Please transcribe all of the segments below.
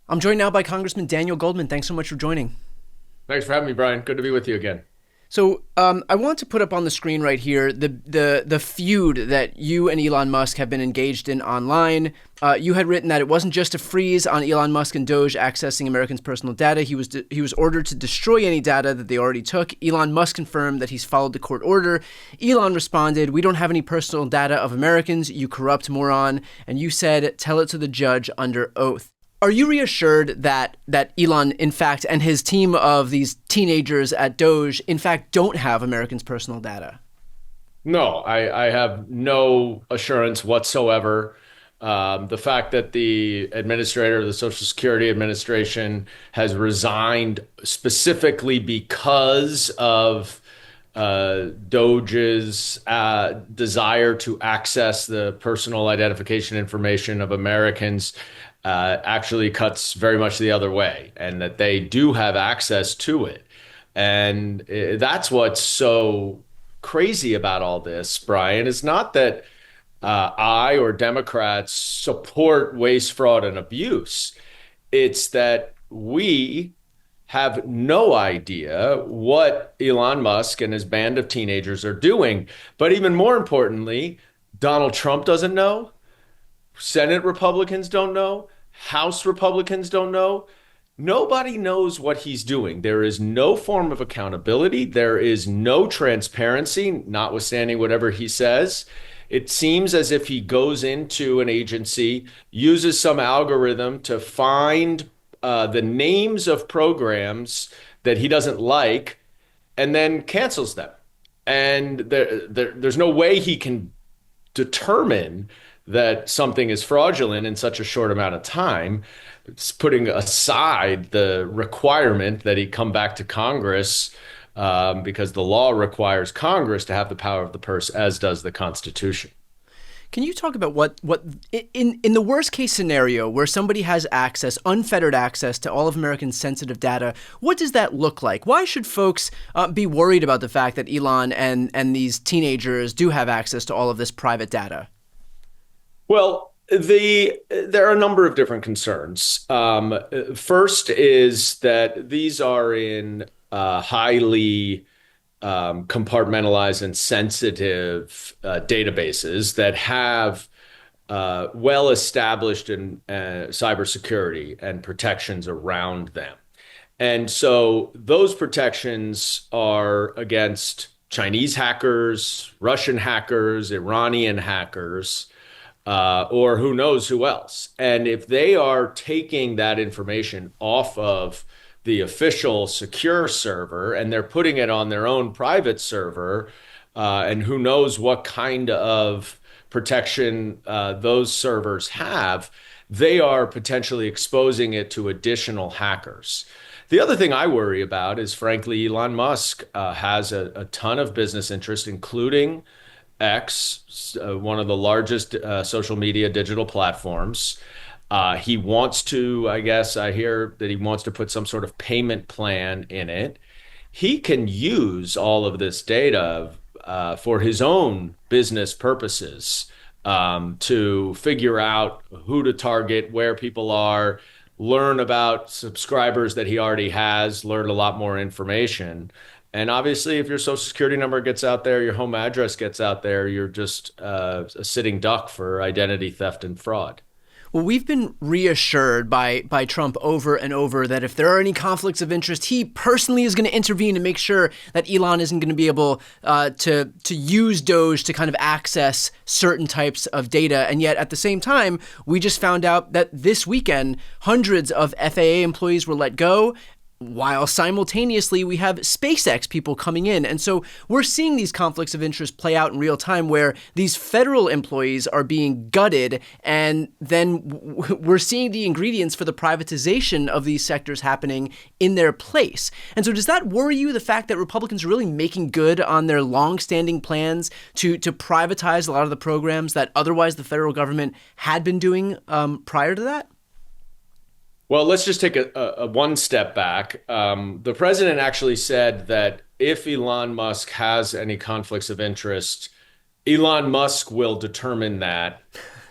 I'm joined now by Congressman Daniel Goldman. Thanks so much for joining. Thanks for having me, Brian. Good to be with you again. So I want to put up on the screen right here the feud that you and Elon Musk have been engaged in online. You had written that it wasn't just a freeze on Elon Musk and DOGE accessing Americans' personal data. He was ordered to destroy any data that they already took. Elon Musk confirmed that he's followed the court order. Elon responded, "We don't have any personal data of Americans, you corrupt moron." And you said, "Tell it to the judge under oath." Are you reassured that Elon, in fact, and his team of these teenagers at DOGE, in fact, don't have Americans' personal data? No, I have no assurance whatsoever. The fact that the administrator of the Social Security Administration has resigned specifically because of DOGE's desire to access the personal identification information of Americans actually cuts very much the other way, and that they do have access to it. And that's what's so crazy about all this, Brian, is not that I or Democrats support waste, fraud, and abuse. It's that we have no idea what Elon Musk and his band of teenagers are doing. But even more importantly, Donald Trump doesn't know. Senate Republicans don't know. House Republicans don't know. Nobody knows what he's doing. There is no form of accountability. There is no transparency, notwithstanding whatever he says. It seems as if he goes into an agency, uses some algorithm to find the names of programs that he doesn't like, and then cancels them. And there's no way he can determine that something is fraudulent in such a short amount of time. It's putting aside the requirement that he come back to Congress, because the law requires Congress to have the power of the purse, as does the Constitution. Can you talk about what in the worst case scenario where somebody has access, unfettered access to all of Americans' sensitive data, what does that look like? Why should folks be worried about the fact that Elon and these teenagers do have access to all of this private data? Well, there are a number of different concerns. First is that these are in highly compartmentalized and sensitive databases that have well-established in cybersecurity and protections around them. And so those protections are against Chinese hackers, Russian hackers, Iranian hackers, or who knows who else. And if they are taking that information off of the official secure server and they're putting it on their own private server, and who knows what kind of protection those servers have, they are potentially exposing it to additional hackers. The other thing I worry about is, frankly, Elon Musk has a ton of business interest, including X, one of the largest social media digital platforms. He wants to, I guess, I hear that he wants to put some sort of payment plan in it. He can use all of this data for his own business purposes, to figure out who to target, where people are, learn about subscribers that he already has, learn a lot more information. And obviously, if your social security number gets out there, your home address gets out there, you're just a sitting duck for identity theft and fraud. Well, we've been reassured by Trump over and over that if there are any conflicts of interest, he personally is going to intervene and make sure that Elon isn't going to be able to use DOGE to kind of access certain types of data. And yet, at the same time, we just found out that this weekend, hundreds of FAA employees were let go, while simultaneously we have SpaceX people coming in. And so we're seeing these conflicts of interest play out in real time where these federal employees are being gutted, and then we're seeing the ingredients for the privatization of these sectors happening in their place. And so does that worry you, the fact that Republicans are really making good on their longstanding plans to privatize a lot of the programs that otherwise the federal government had been doing prior to that? Well, let's just take a one step back. The president actually said that if Elon Musk has any conflicts of interest, Elon Musk will determine that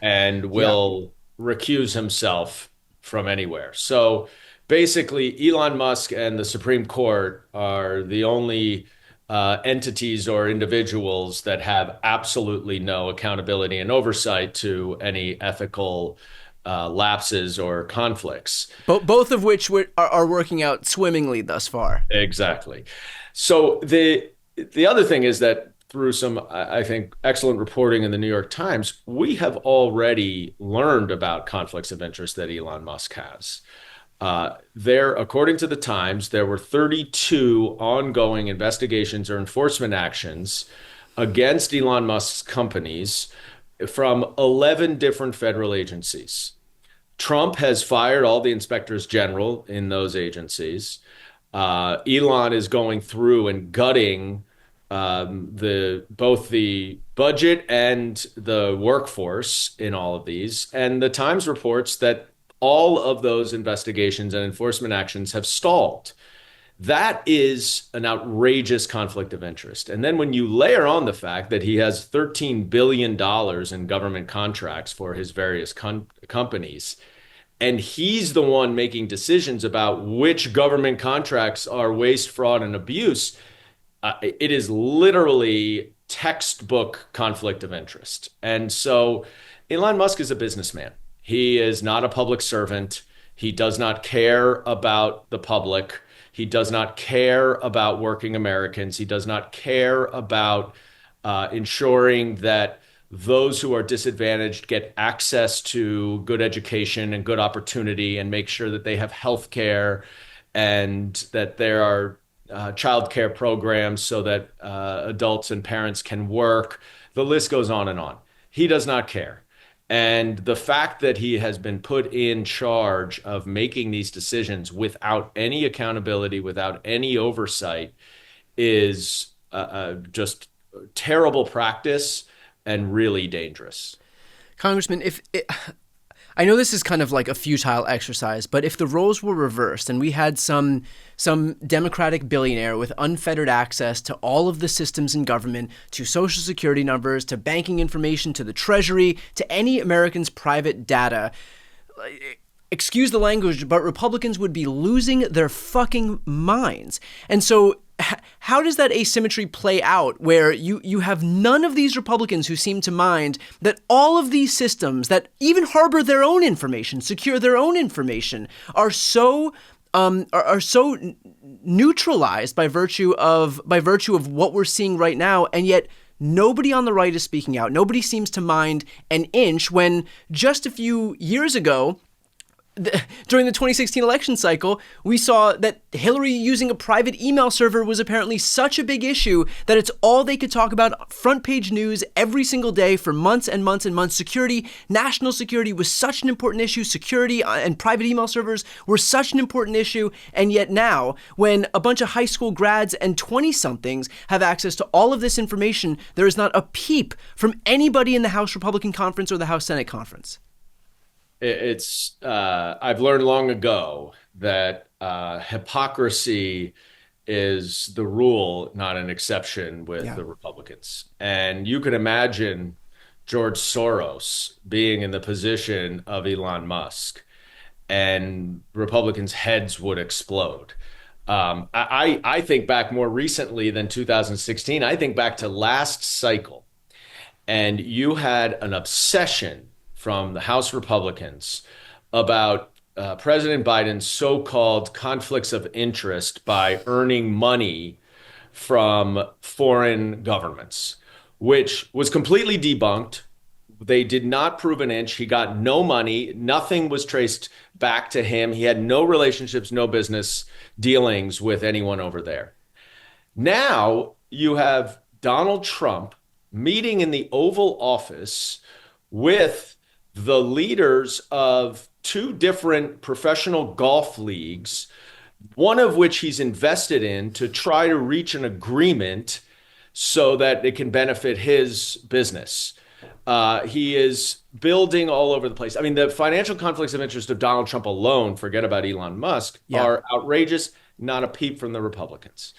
and Yeah. will recuse himself from anywhere. So basically, Elon Musk and the Supreme Court are the only entities or individuals that have absolutely no accountability and oversight to any ethical lapses or conflicts. Both of which are working out swimmingly thus far. Exactly. So the other thing is that through some, I think, excellent reporting in the New York Times, we have already learned about conflicts of interest that Elon Musk has. According to the Times, there were 32 ongoing investigations or enforcement actions against Elon Musk's companies from 11 different federal agencies. Trump has fired all the inspectors general in those agencies. Elon is going through and gutting both the budget and the workforce in all of these. And the Times reports that all of those investigations and enforcement actions have stalled. That is an outrageous conflict of interest. And then when you layer on the fact that he has $13 billion in government contracts for his various companies, and he's the one making decisions about which government contracts are waste, fraud, and abuse, it is literally textbook conflict of interest. And so Elon Musk is a businessman. He is not a public servant. He does not care about the public. He does not care about working Americans. He does not care about ensuring that those who are disadvantaged get access to good education and good opportunity, and make sure that they have health care and that there are child care programs so that adults and parents can work. The list goes on and on. He does not care. And the fact that he has been put in charge of making these decisions without any accountability, without any oversight, is just terrible practice and really dangerous. Congressman, I know this is kind of like a futile exercise, but if the roles were reversed and we had some Democratic billionaire with unfettered access to all of the systems in government, to Social Security numbers, to banking information, to the Treasury, to any American's private data, excuse the language, but Republicans would be losing their fucking minds. And so how does that asymmetry play out where you have none of these Republicans who seem to mind that all of these systems that even harbor their own information, secure their own information, are so neutralized by virtue of what we're seeing right now, and yet nobody on the right is speaking out. Nobody seems to mind an inch when just a few years ago, during the 2016 election cycle, we saw that Hillary using a private email server was apparently such a big issue that it's all they could talk about, front page news every single day for months and months and months. Security, national security was such an important issue. Security and private email servers were such an important issue. And yet now, when a bunch of high school grads and 20-somethings have access to all of this information, there is not a peep from anybody in the House Republican Conference or the House Senate Conference. I've learned long ago that hypocrisy is the rule, not an exception with the Republicans. And you can imagine George Soros being in the position of Elon Musk, and Republicans' heads would explode. I think back more recently than 2016. I think back to last cycle, and you had an obsession from the House Republicans about President Biden's so-called conflicts of interest by earning money from foreign governments, which was completely debunked. They did not prove an inch. He got no money. Nothing was traced back to him. He had no relationships, no business dealings with anyone over there. Now you have Donald Trump meeting in the Oval Office with the leaders of two different professional golf leagues, one of which he's invested in to try to reach an agreement so that it can benefit his business. He is building all over the place. I mean, the financial conflicts of interest of Donald Trump alone, forget about Elon Musk, are outrageous, not a peep from the Republicans.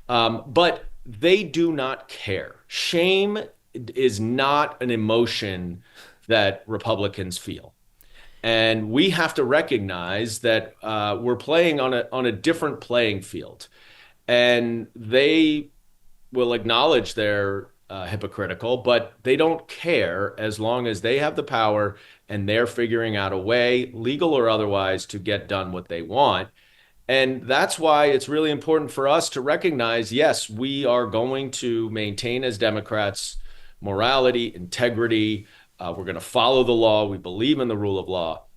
But they do not care. Shame is not an emotion that Republicans feel. And we have to recognize that we're playing on a different playing field. And they will acknowledge they're hypocritical, but they don't care as long as they have the power and they're figuring out a way, legal or otherwise, to get done what they want. And that's why it's really important for us to recognize, yes, we are going to maintain as Democrats morality, integrity. We're going to follow the law. We believe in the rule of law.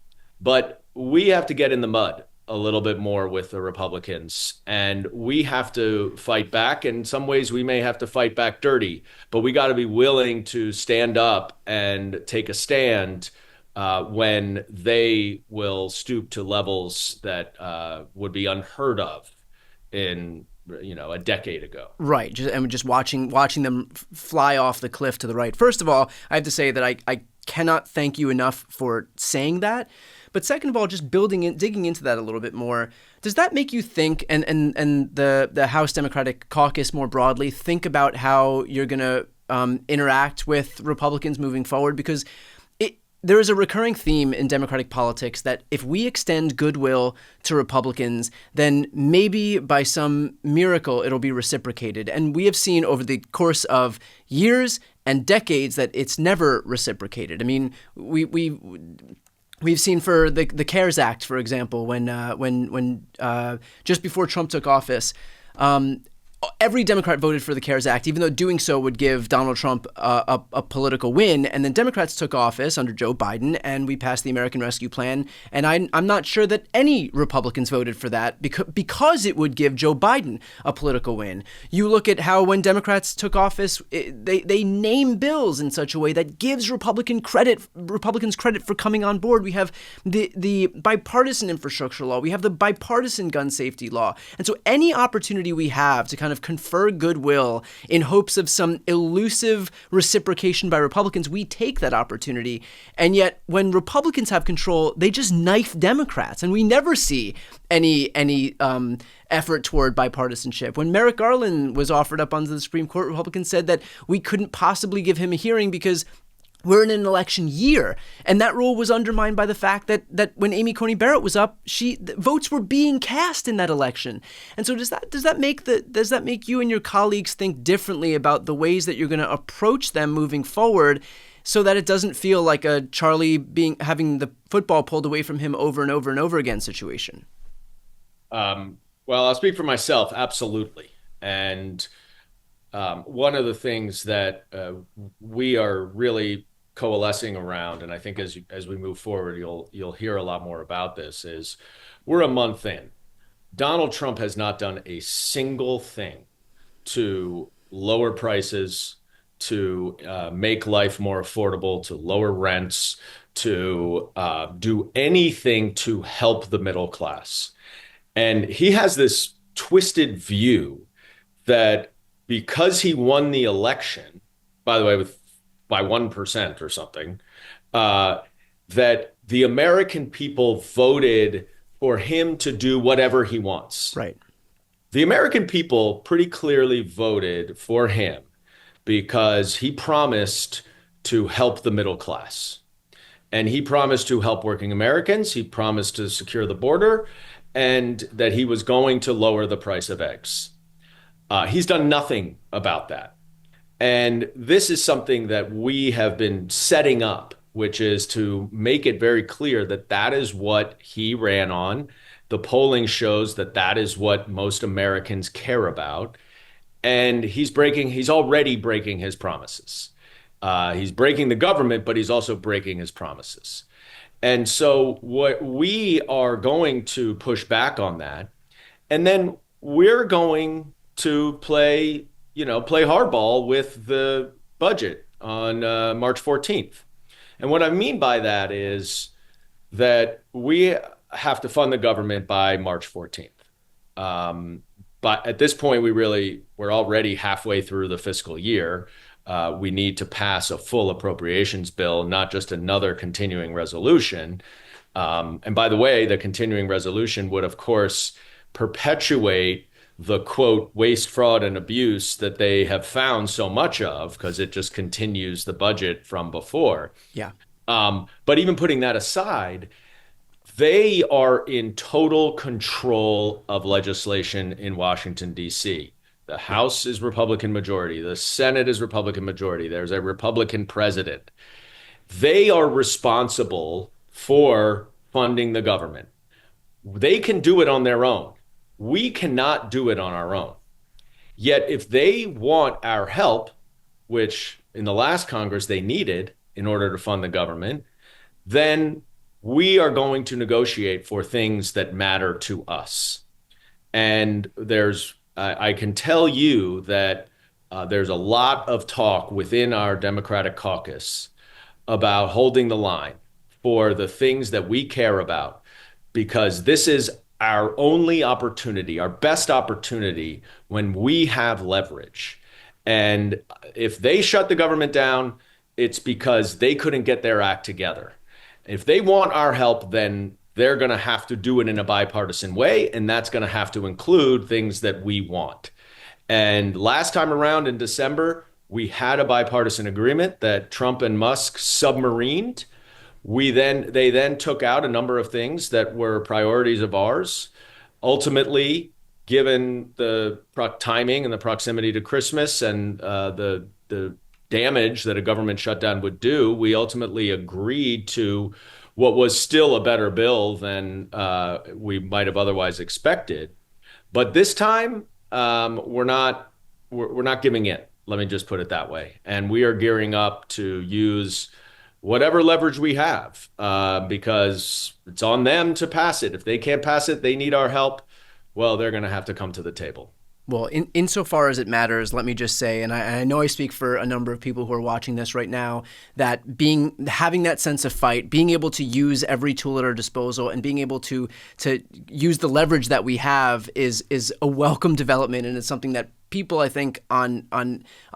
But we have to get in the mud a little bit more with the Republicans, and we have to fight back. In some ways, we may have to fight back dirty, but we got to be willing to stand up and take a stand when they will stoop to levels that would be unheard of in a decade ago. Right, just watching them fly off the cliff to the right. First of all, I have to say that I cannot thank you enough for saying that. But second of all, just digging into that a little bit more, does that make you think, and the House Democratic Caucus more broadly, think about how you're going to interact with Republicans moving forward? Because there is a recurring theme in Democratic politics that if we extend goodwill to Republicans, then maybe by some miracle it'll be reciprocated. And we have seen over the course of years and decades that it's never reciprocated. I mean, we've seen for the CARES Act, for example, when just before Trump took office, every Democrat voted for the CARES Act, even though doing so would give Donald Trump a political win. And then Democrats took office under Joe Biden, and we passed the American Rescue Plan. And I'm not sure that any Republicans voted for that because it would give Joe Biden a political win. You look at how when Democrats took office, they name bills in such a way that gives Republicans credit for coming on board. We have the bipartisan infrastructure law. We have the bipartisan gun safety law. And so any opportunity we have to kind of confer goodwill in hopes of some elusive reciprocation by Republicans, we take that opportunity. And yet when Republicans have control, they just knife Democrats, and we never see any effort toward bipartisanship. When Merrick Garland was offered up onto the Supreme Court, Republicans said that we couldn't possibly give him a hearing because we're in an election year. And that rule was undermined by the fact that when Amy Coney Barrett was up, votes were being cast in that election. And so does that make you and your colleagues think differently about the ways that you're going to approach them moving forward, so that it doesn't feel like a Charlie having the football pulled away from him over and over and over again situation? Well, I'll speak for myself. Absolutely. And one of the things that we are really coalescing around, and I think as we move forward, you'll hear a lot more about this, is we're a month in. Donald Trump has not done a single thing to lower prices, to make life more affordable, to lower rents, to do anything to help the middle class. And he has this twisted view that because he won the election, by the way, by 1% or something, that the American people voted for him to do whatever he wants. Right. The American people pretty clearly voted for him because he promised to help the middle class. And he promised to help working Americans. He promised to secure the border, and that he was going to lower the price of eggs. He's done nothing about that. And this is something that we have been setting up, which is to make it very clear that that is what he ran on. The polling shows that that is what most Americans care about. And he's already breaking his promises. He's breaking the government, but he's also breaking his promises. And so what we are going to push back on that. And then we're going to play hardball with the budget on March 14th. And what I mean by that is that we have to fund the government by March 14th. But at this point, we're already halfway through the fiscal year. We need to pass a full appropriations bill, not just another continuing resolution. And by the way, the continuing resolution would, of course, perpetuate the, quote, waste, fraud, and abuse that they have found so much of, because it just continues the budget from before. Yeah. But even putting that aside, they are in total control of legislation in Washington, D.C. The House is Republican majority. The Senate is Republican majority. There's a Republican president. They are responsible for funding the government. They can do it on their own. We cannot do it on our own. Yet, if they want our help, which in the last Congress they needed in order to fund the government, then we are going to negotiate for things that matter to us. And I can tell you that there's a lot of talk within our Democratic caucus about holding the line for the things that we care about, because this is our only opportunity, our best opportunity when we have leverage. And if they shut the government down, it's because they couldn't get their act together. If they want our help, then they're going to have to do it in a bipartisan way, and that's going to have to include things that we want. And last time around in December, we had a bipartisan agreement that Trump and Musk submarined. They then took out a number of things that were priorities of ours. Ultimately, given the timing and the proximity to Christmas and the damage that a government shutdown would do, we ultimately agreed to what was still a better bill than we might have otherwise expected. But this time, we're not giving in. Let me just put it that way. And we are gearing up to use whatever leverage we have, because it's on them to pass it. If they can't pass it, they need our help. Well, they're going to have to come to the table. Well, insofar as it matters, let me just say, and I know I speak for a number of people who are watching this right now, that having that sense of fight, being able to use every tool at our disposal, and being able to use the leverage that we have is a welcome development, and it's something that people, I think, on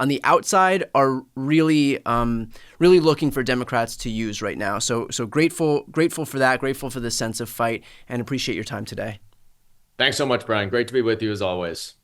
the outside are really looking for Democrats to use right now. So grateful for that, grateful for the sense of fight, and appreciate your time today. Thanks so much, Brian. Great to be with you as always.